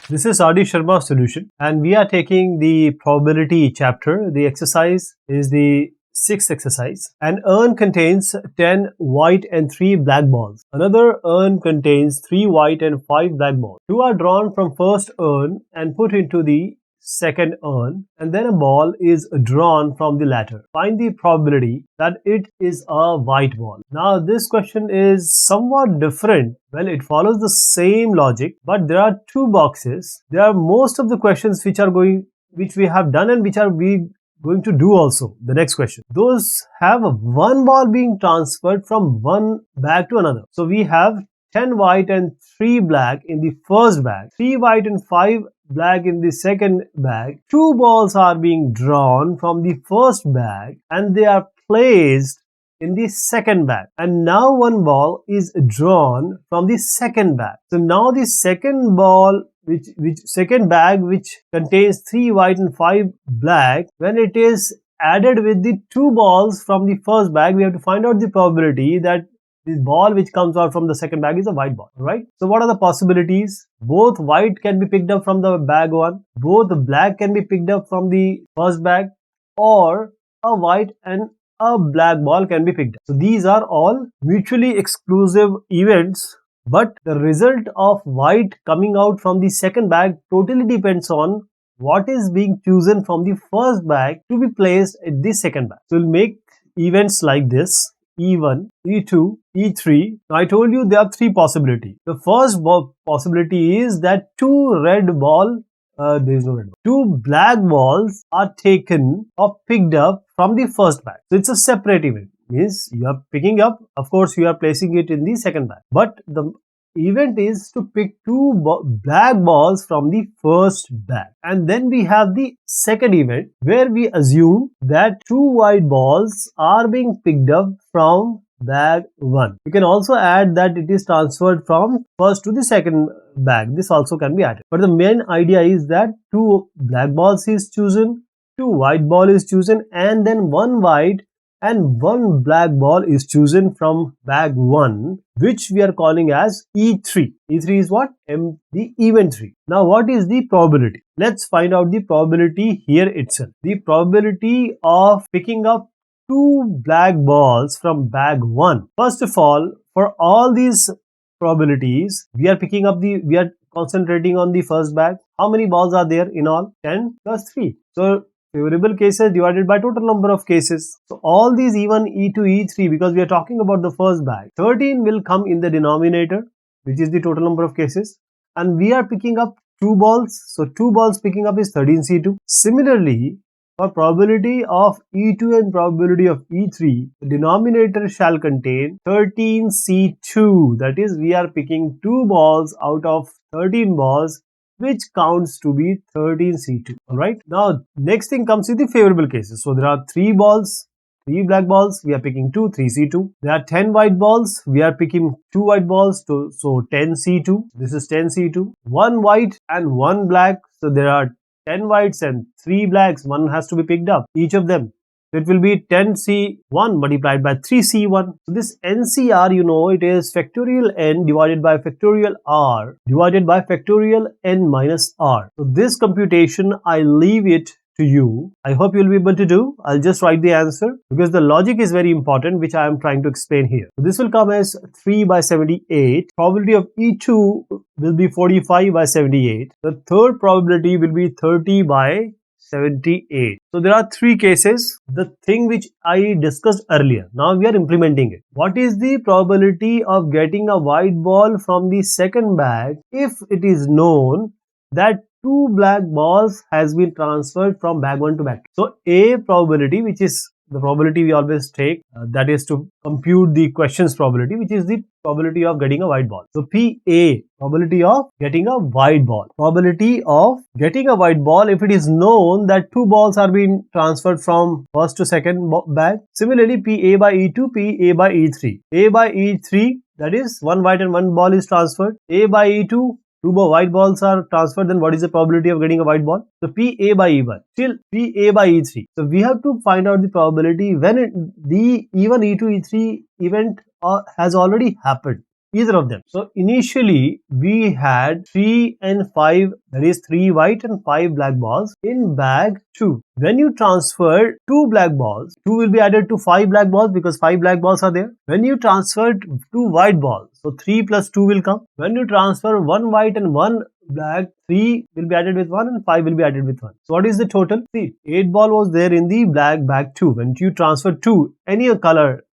This is Sharma solution, and we are taking the probability chapter. The exercise is the sixth exercise. An urn contains 10 white and 3 black balls. Another urn contains 3 white and 5 black balls. Two are drawn from first urn and put into the second urn, and then a ball is drawn from the latter. Find the probability that it is a white ball. Now this question is somewhat different. Well, it follows the same logic, but there are two boxes. There are most of the questions which we have done and which are we going to do also. The next question, those have one ball being transferred from one bag to another. So we have 10 white and 3 black in the first bag, 3 white and 5 black in the second bag. Two balls are being drawn from the first bag and they are placed in the second bag, and now one ball is drawn from the second bag. So now the second ball, second bag which contains 3 white and 5 black, when it is added with the two balls from the first bag, we have to find out the probability that this ball which comes out from the second bag is a white ball, right? So what are the possibilities? Both white can be picked up from the bag 1, both black can be picked up from the first bag, or a white and a black ball can be picked up. So these are all mutually exclusive events, but the result of white coming out from the second bag totally depends on what is being chosen from the first bag to be placed at the second bag. So we'll make events like this: E1, E2, E3. Now I told you there are three possibilities. The first possibility is that two black balls are taken or picked up from the first bag. So it's a separate event. Means you are picking up, of course you are placing it in the second bag. But the event is to pick two black balls from the first bag. And then we have the second event where we assume that two white balls are being picked up from bag 1. You can also add that it is transferred from first to the second bag. This also can be added. But the main idea is that two black balls is chosen, two white ball is chosen, and then one white and one black ball is chosen from bag 1, which we are calling as E3. E3 is what? The event 3. Now what is the probability? Let's find out the probability here itself. The probability of picking up two black balls from bag 1. First of all, for all these probabilities, we are concentrating on the first bag. How many balls are there in all? 10 plus 3. So favorable cases divided by total number of cases. So all these E1, E2, E3, because we are talking about the first bag, 13 will come in the denominator, which is the total number of cases, and we are picking up two balls. So two balls picking up is 13C2. Similarly, for probability of E2 and probability of E3, the denominator shall contain 13C2. That is, we are picking two balls out of 13 balls, which counts to be 13C2. Alright. Now, next thing comes with the favorable cases. So there are 3 balls, 3 black balls, we are picking 2, 3C2. There are 10 white balls, we are picking 2 white balls, so 10C2. This is 10C2. 1 white and 1 black, so there are 10 whites and 3 blacks. One has to be picked up, each of them. So it will be 10C1 multiplied by 3C1. So this NCR, you know, it is factorial n divided by factorial r divided by factorial n minus r. So this computation, I leave it to you. I hope you'll be able to do. I'll just write the answer because the logic is very important, which I am trying to explain here. So this will come as 3 by 78. Probability of E2 will be 45 by 78. The third probability will be 30 by 78. So there are three cases. The thing which I discussed earlier, now we are implementing it. What is the probability of getting a white ball from the second bag if it is known that two black balls has been transferred from bag 1 to bag 2? So A probability, which is the probability we always take, that is to compute the question's probability, which is the probability of getting a white ball. So PA, probability of getting a white ball. Probability of getting a white ball if it is known that two balls are being transferred from first to second bag. Similarly, PA by E2, PA by E3. A by E3, that is one white and one ball is transferred. A by E2, two white balls are transferred, then what is the probability of getting a white ball? So PA by E1, still PA by E3. So we have to find out the probability when the E1, E2, E3 event has already happened. either of them. So initially we had 3 and 5, that is 3 white and 5 black balls in bag 2. When you transfer 2 black balls, 2 will be added to 5 black balls because 5 black balls are there. When you transfer 2 white balls, so 3 plus 2 will come. When you transfer 1 white and 1 black, 3 will be added with 1 and 5 will be added with 1. So what is the total? See, 8 ball was there in the black bag 2. When you transfer 2, any color,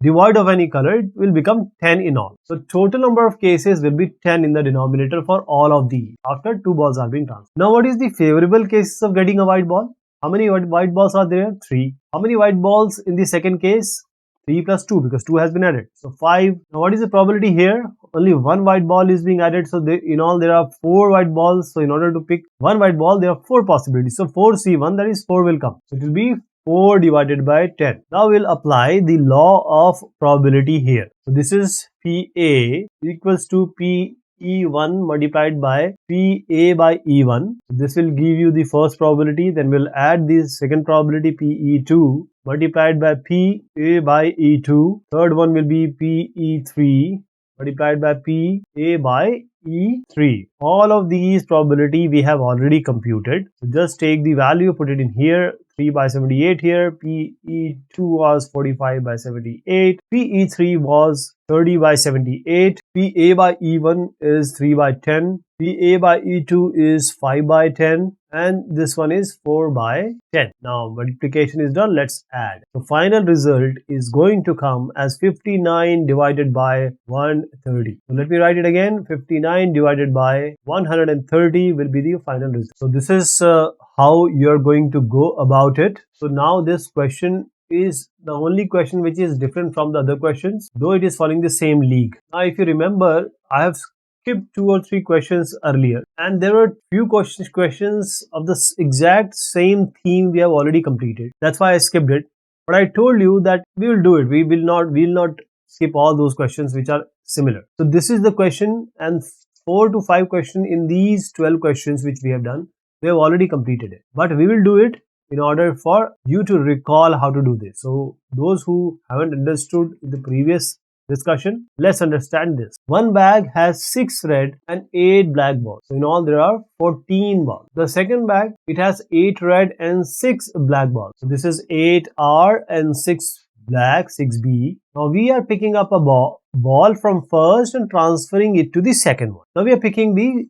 devoid of any color, it will become 10 in all. So total number of cases will be 10 in the denominator for all of these after 2 balls are being transferred. Now what is the favorable cases of getting a white ball? How many white balls are there? 3. How many white balls in the second case? 3 plus 2 because 2 has been added. So 5. Now what is the probability here? Only 1 white ball is being added. So in all there are 4 white balls. So in order to pick 1 white ball, there are 4 possibilities. So 4C1, that is 4 will come. So it will be 4 divided by 10. Now we'll apply the law of probability here. So this is PA equals to PE1 multiplied by PA by E1. This will give you the first probability. Then we'll add the second probability PE2 multiplied by PA by E2. Third one will be PE3 multiplied by PA by E3. All of these probability we have already computed. So just take the value, put it in here. 3 by 78 here. PE2 was 45 by 78. PE3 was 30 by 78. PA by E1 is 3 by 10. PA by E2 is 5 by 10. And this one is 4 by 10. Now multiplication is done. Let's add. The final result is going to come as 59 divided by 130. So let me write it again. 59 divided by 130 will be the final result. So this is how you're going to go about it. So now this question is the only question which is different from the other questions, though it is following the same league. Now if you remember, I have skipped 2 or 3 questions earlier, and there were few questions of the exact same theme we have already completed. That's why I skipped it. But I told you that we will do it. We will not skip all those questions which are similar. So this is the question, and 4 to 5 questions in these 12 questions which we have done, we have already completed it. But we will do it in order for you to recall how to do this. So those who haven't understood the previous discussion, let's understand this. One bag has 6 red and 8 black balls. So in all there are 14 balls. The second bag, it has 8 red and 6 black balls. So this is 8R and 6 black, 6B. Now we are picking up a ball from first and transferring it to the second one. Now we are picking the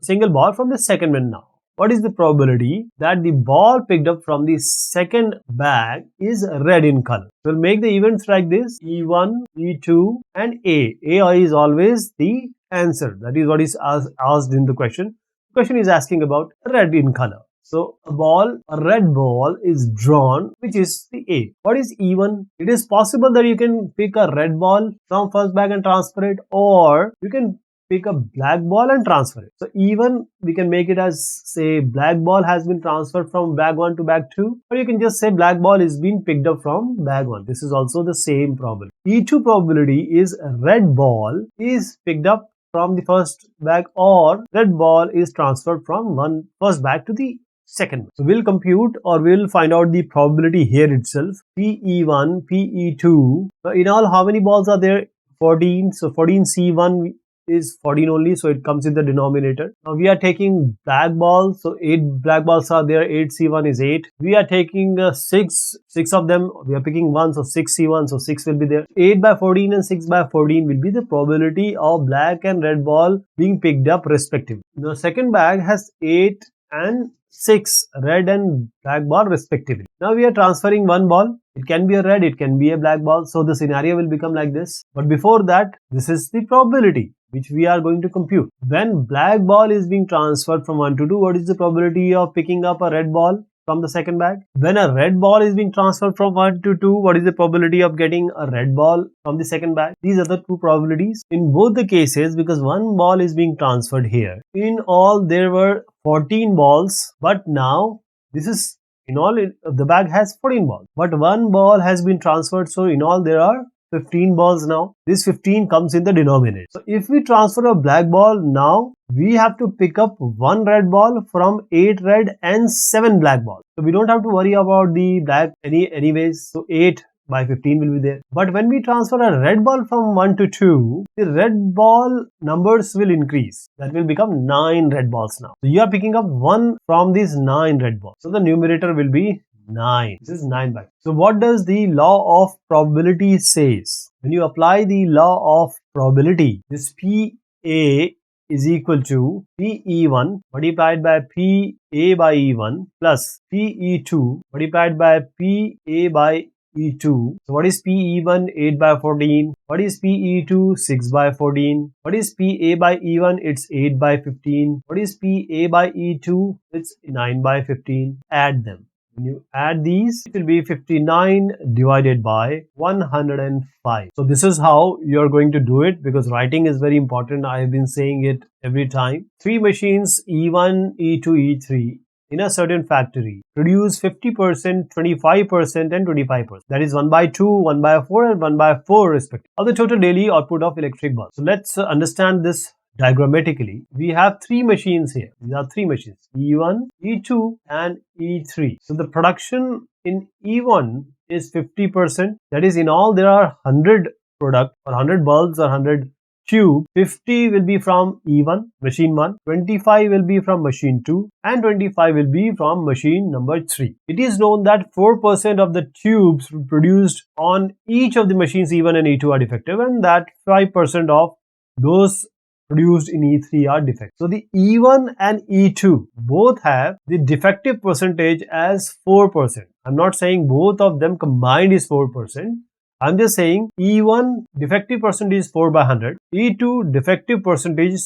single ball from the second one now. What is the probability that the ball picked up from the second bag is red in color? So we'll make the events like this: E1, E2 and A. A is always the answer. That is what is asked in the question. The question is asking about red in color. So a red ball is drawn, which is the A. What is E1? It is possible that you can pick a red ball from first bag and transfer it, or you can pick a black ball and transfer it. So even we can make it as, say, black ball has been transferred from bag 1 to bag 2, or you can just say black ball is being picked up from bag 1. This is also the same probability. E2 probability is red ball is picked up from the first bag, or red ball is transferred from first bag to the second. So we'll compute, or we'll find out the probability here itself. PE1, PE2. So in all, how many balls are there? 14. So 14C1 is 14 only, so it comes in the denominator. Now we are taking black balls, so 8 black balls are there. 8C1 is 8. We are taking 6 of them. We are picking 1, so 6C1, so 6 will be there. 8 by 14 and 6 by 14 will be the probability of black and red ball being picked up respectively. The second bag has 8 and 6 red and black ball respectively. Now we are transferring one ball. It can be a red, it can be a black ball. So the scenario will become like this. But before that, this is the probability which we are going to compute. When black ball is being transferred from 1 to 2, what is the probability of picking up a red ball from the second bag? When a red ball is being transferred from 1 to 2, what is the probability of getting a red ball from the second bag? These are the two probabilities. In both the cases, because one ball is being transferred here, in all there were 14 balls, but now this is, in all the bag has 14 balls, but one ball has been transferred, so in all there are 15 balls now. This 15 comes in the denominator. So if we transfer a black ball, now we have to pick up one red ball from 8 red and 7 black balls. So we don't have to worry about the black anyways. So 8 by 15 will be there. But when we transfer a red ball from 1 to 2, the red ball numbers will increase. That will become 9 red balls now. So you are picking up 1 from these 9 red balls. So the numerator will be 9. This is 9 by. So what does the law of probability says? When you apply the law of probability, this PA is equal to PE1 multiplied by PA by E1 plus PE2 multiplied by PA by E2. So what is PE1? 8 by 14. What is PE2? 6 by 14. What is PA by E1? It's 8 by 15. What is PA by E2? It's 9 by 15. Add them. When you add these, it will be 59 divided by 105. So this is how you're going to do it, because writing is very important. I have been saying it every time. 3 machines E1, E2, E3 in a certain factory produce 50%, 25% and 25%. That is 1 by 2, 1 by 4 and 1 by 4 respectively of the total daily output of electric bulbs. So let's understand this diagrammatically. We have 3 machines here. These are 3 machines, E1, E2 and E3. So the production in E1 is 50%. That is, in all there are 100 product or 100 bulbs or 100 tube. 50 will be from E1, machine 1, 25 will be from machine 2 and 25 will be from machine number 3. It is known that 4% of the tubes produced on each of the machines E1 and E2 are defective, and that 5% of those produced in E3 are defective. So the E1 and E2 both have the defective percentage as 4%. I'm not saying both of them combined is 4%. I'm just saying E1 defective percentage is 4 by 100. E2 defective percentage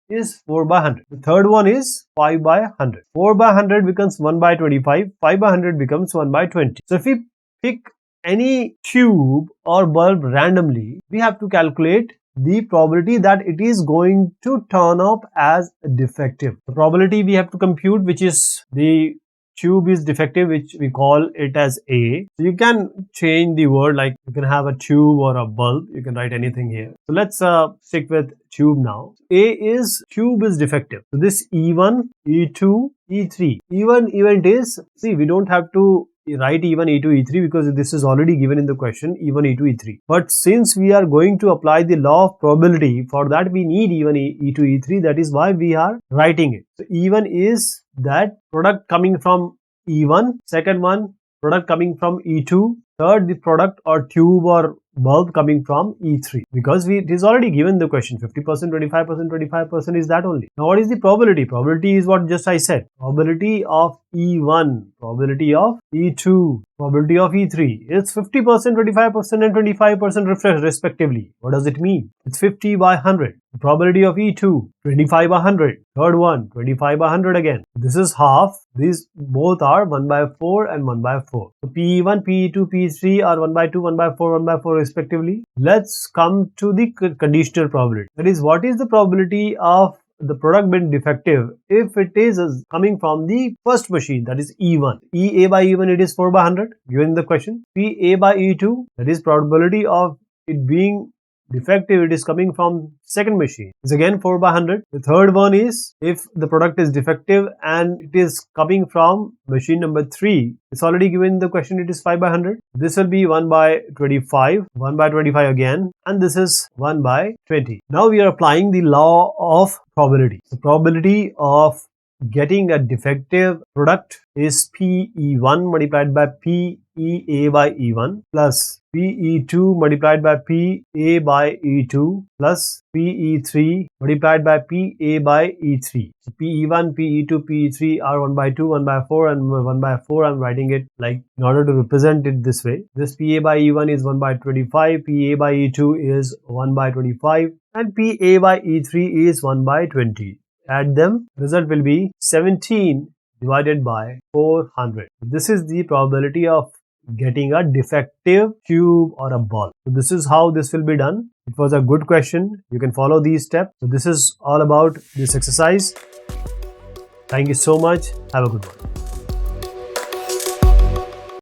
is 4 by 100. The third one is 5 by 100. 4 by 100 becomes 1 by 25. 5 by 100 becomes 1 by 20. So if we pick any tube or bulb randomly, we have to calculate the probability that it is going to turn up as defective. The probability we have to compute, which is the tube is defective, which we call it as A. So you can change the word, like you can have a tube or a bulb. You can write anything here. So let's stick with tube now. A is tube is defective. So this E1, E2, E3. E1 event is, see, we don't have to write E1, E2, E3 because this is already given in the question, E1, E2, E3. But since we are going to apply the law of probability, for that we need E1, E2, E3. That is why we are writing it. So E1 is that product coming from E1, second one product coming from E2, third the product or tube or bulb coming from E3, because it is already given the question, 50%, 25%, 25% is that only. Now what is the probability? Probability is what just I said. Probability of E1, probability of E2, probability of E3. It's 50%, 25% and 25% respectively. What does it mean? It's 50 by 100. The probability of E2, 25 by 100. Third one, 25 by 100 again. This is half. These both are 1 by 4 and 1 by 4. So PE1, PE2, PE3 are 1 by 2, 1 by 4, 1 by 4 respectively. Let's come to the conditional probability. That is, what is the probability of the product being defective if it is coming from the first machine, that is E1. EA by E1, it is 4 by 100 given the question. PA by E2, that is probability of it being defective, it is coming from second machine, is again 4 by 100. The third one is if the product is defective and it is coming from machine number 3, it's already given the question, it is 5 by 100. This will be 1 by 25, 1 by 25 again, and this is 1 by 20. Now we are applying the law of probability. The probability of getting a defective product is PE1 multiplied by PEA by E1 plus PE2 multiplied by PA by E2 plus PE3 multiplied by PA by E3. So PE1, PE2, PE3 are 1 by 2, 1 by 4 and 1 by 4. I'm writing it like in order to represent it this way. This PA by E1 is 1 by 25, PA by E2 is 1 by 25 and PA by E3 is 1 by 20. Add them, result will be 17 divided by 400. This is the probability of getting a defective tube or a bulb. So this is how this will be done. It was a good question. You can follow these steps. So this is all about this exercise. Thank you so much. Have a good one.